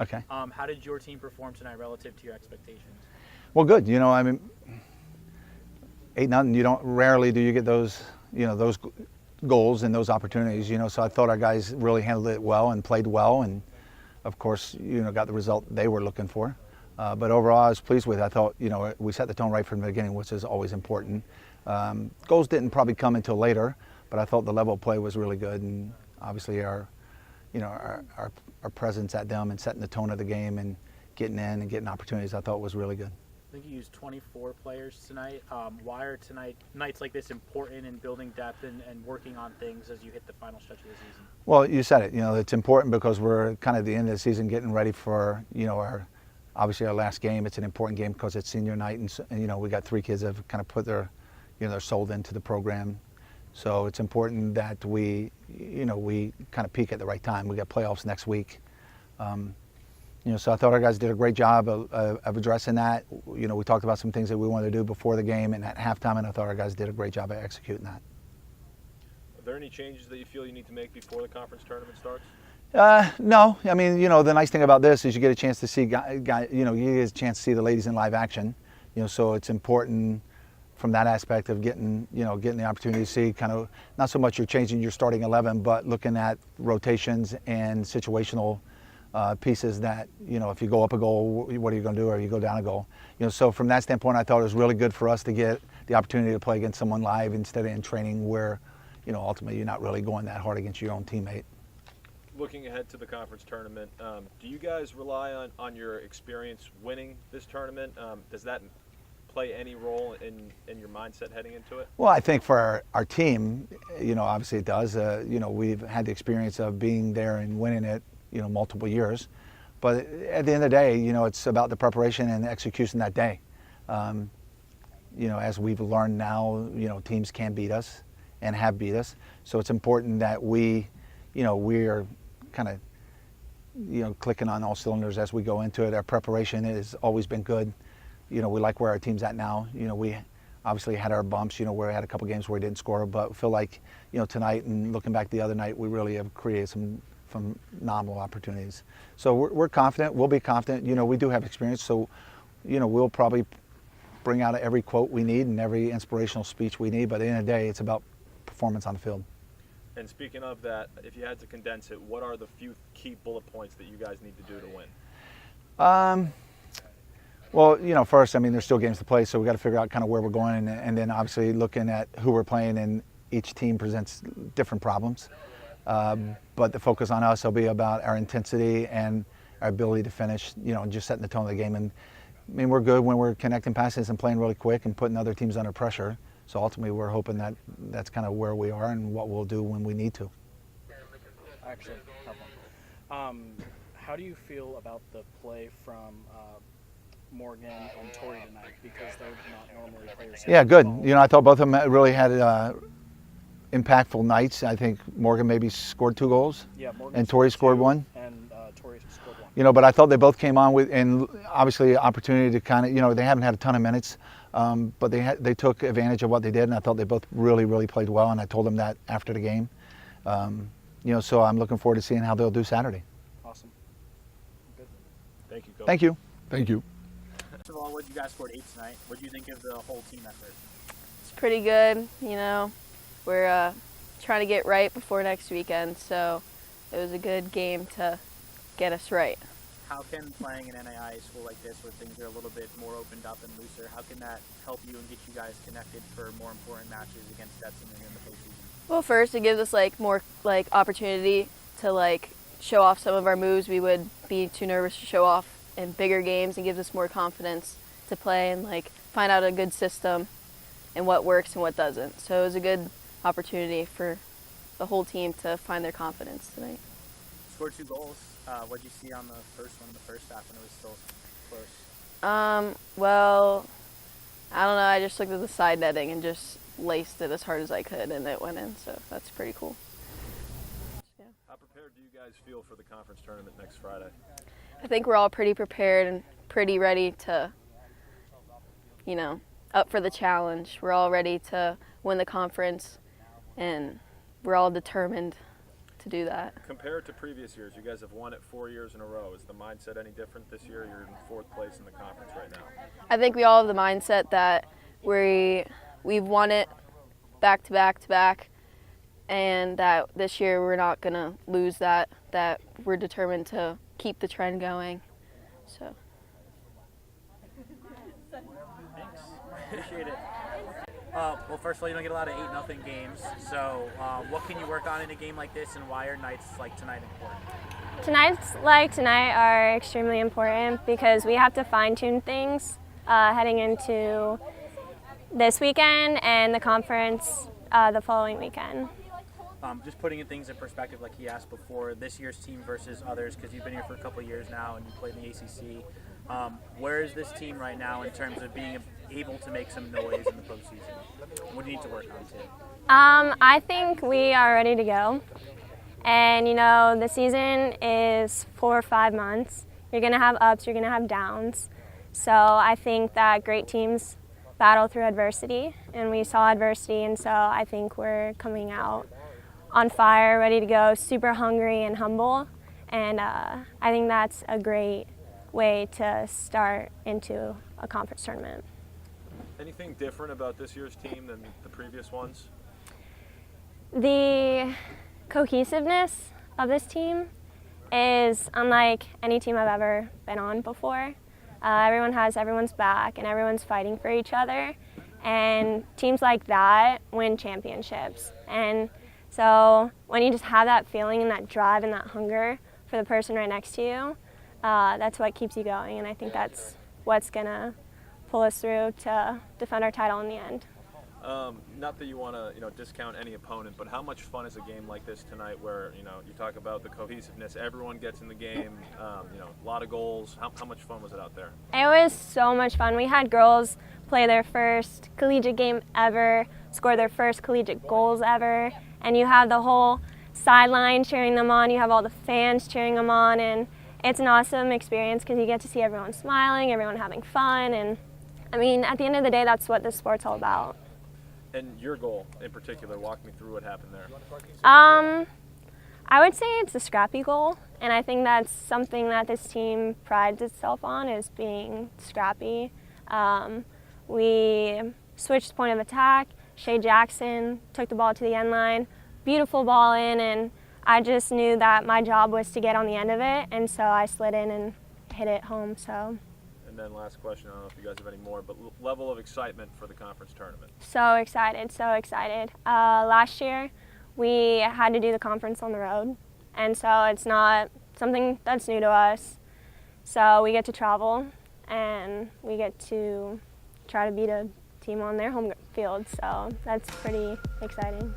Okay. How did your team perform tonight relative to your expectations? Well, good. I mean, 8-0. Rarely do you get those, those goals and those opportunities. So I thought our guys really handled it well and played well, and of course, got the result they were looking for. But overall, I was pleased with it. I thought, we set the tone right from the beginning, which is always important. Goals didn't probably come until later, but I thought the level of play was really good, and obviously our presence at them and setting the tone of the game and getting in and getting opportunities, I thought was really good. I think you used 24 players tonight. Why are nights like this important in building depth and working on things as you hit the final stretch of the season? Well, you said it. It's important because we're kind of at the end of the season getting ready for, obviously our last game. It's an important game because it's senior night, and we got 3 kids that have kind of put their, they're sold into the program. So it's important that we kind of peak at the right time. We got playoffs next week. So I thought our guys did a great job of addressing that. We talked about some things that we wanted to do before the game and at halftime, and I thought our guys did a great job of executing that. Are there any changes that you feel you need to make before the conference tournament starts? No. I mean, the nice thing about this is you get a chance to see you get a chance to see the ladies in live action. So it's important from that aspect of getting the opportunity to see kind of not so much you're changing your starting 11, but looking at rotations and situational pieces that, if you go up a goal, what are you going to do, or you go down a goal? So from that standpoint, I thought it was really good for us to get the opportunity to play against someone live instead of in training where, ultimately you're not really going that hard against your own teammate. Looking ahead to the conference tournament, do you guys rely on your experience winning this tournament? Does that play any role in your mindset heading into it? Well, I think for our team, obviously it does. We've had the experience of being there and winning it, multiple years. But at the end of the day, it's about the preparation and the execution that day. As we've learned now, teams can beat us and have beat us. So it's important that we're kind of, clicking on all cylinders as we go into it. Our preparation has always been good. We like where our team's at now. We obviously had our bumps, where we had a couple games where we didn't score, but feel like, tonight and looking back the other night, we really have created some phenomenal opportunities. So we're confident. We'll be confident. We do have experience, so we'll probably bring out every quote we need and every inspirational speech we need. But at the end of the day, it's about performance on the field. And speaking of that, if you had to condense it, what are the few key bullet points that you guys need to do to win? Well, first, I mean, there's still games to play, so we got to figure out kind of where we're going, and then obviously looking at who we're playing, and each team presents different problems. But the focus on us will be about our intensity and our ability to finish, and just setting the tone of the game. And I mean, we're good when we're connecting passes and playing really quick and putting other teams under pressure. So ultimately, we're hoping that that's kind of where we are and what we'll do when we need to. Actually, how do you feel about the play from Morgan and Tori tonight, because they're not normally players? Yeah, good. I thought both of them really had impactful nights. I think Morgan maybe scored 2 goals. Yeah, Morgan and Tori scored 1. And Tori scored 1. But I thought they both came on with, and obviously opportunity to kind of, they haven't had a ton of minutes, but they took advantage of what they did, and I thought they both really, really played well, and I told them that after the game. So I'm looking forward to seeing how they'll do Saturday. Awesome. Good. Thank you, Coach. Thank you. Thank you. First of all, you guys scored 8 tonight. What do you think of the whole team effort? It's pretty good. We're trying to get right before next weekend, so it was a good game to get us right. How can playing an NAIA school like this, where things are a little bit more opened up and looser, how can that help you and get you guys connected for more important matches against Stetson and in the postseason? Well, first, it gives us more opportunity to show off some of our moves we would be too nervous to show off in bigger games. It gives us more confidence to play and find out a good system and what works and what doesn't. So it was a good opportunity for the whole team to find their confidence tonight. Scored 2 goals. What did you see on the first one in the first half when it was still close? Well, I don't know. I just looked at the side netting and just laced it as hard as I could, and it went in. So that's pretty cool. Yeah. How prepared do you guys feel for the conference tournament next Friday? I think we're all pretty prepared and pretty ready to, up for the challenge. We're all ready to win the conference, and we're all determined to do that. Compared to previous years, you guys have won it 4 years in a row. Is the mindset any different this year? You're in 4th place in the conference right now. I think we all have the mindset that we've won it back to back to back, and that this year we're not going to lose that we're determined to keep the trend going. So. Thanks. Appreciate it. Well, first of all, you don't get a lot of 8-0 games. So what can you work on in a game like this, and why are nights like tonight important? Tonight's like tonight are extremely important because we have to fine-tune things heading into this weekend and the conference the following weekend. Just putting things in perspective, like he asked before, this year's team versus others, because you've been here for a couple of years now and you played in the ACC. Where is this team right now in terms of being able to make some noise in the postseason? What do you need to work on too? I think we are ready to go. And you know, the season is 4 or 5 months. You're going to have ups, you're going to have downs. So I think that great teams battle through adversity, and we saw adversity, and so I think we're coming out on fire, ready to go, super hungry and humble. And I think that's a great way to start into a conference tournament. Anything different about this year's team than the previous ones? The cohesiveness of this team is unlike any team I've ever been on before. Everyone has everyone's back and everyone's fighting for each other, and teams like that win championships. And so when you just have that feeling and that drive and that hunger for the person right next to you, that's what keeps you going, and I think that's what's gonna pull us through to defend our title in the end. Not that you want to, discount any opponent, but how much fun is a game like this tonight, where you talk about the cohesiveness, everyone gets in the game, a lot of goals. How much fun was it out there? It was so much fun. We had girls play their first collegiate game ever, score their first collegiate goals ever, and you have the whole sideline cheering them on. You have all the fans cheering them on, and it's an awesome experience because you get to see everyone smiling, everyone having fun, and I mean, at the end of the day, that's what this sport's all about. And your goal in particular, walk me through what happened there. I would say it's a scrappy goal, and I think that's something that this team prides itself on, is being scrappy. We switched point of attack. Shea Jackson took the ball to the end line, beautiful ball in, and I just knew that my job was to get on the end of it, and so I slid in and hit it home. So. And then last question, I don't know if you guys have any more, but level of excitement for the conference tournament. So excited, so excited. Last year, we had to do the conference on the road, and so it's not something that's new to us. So we get to travel, and we get to try to beat a team on their home field, so that's pretty exciting.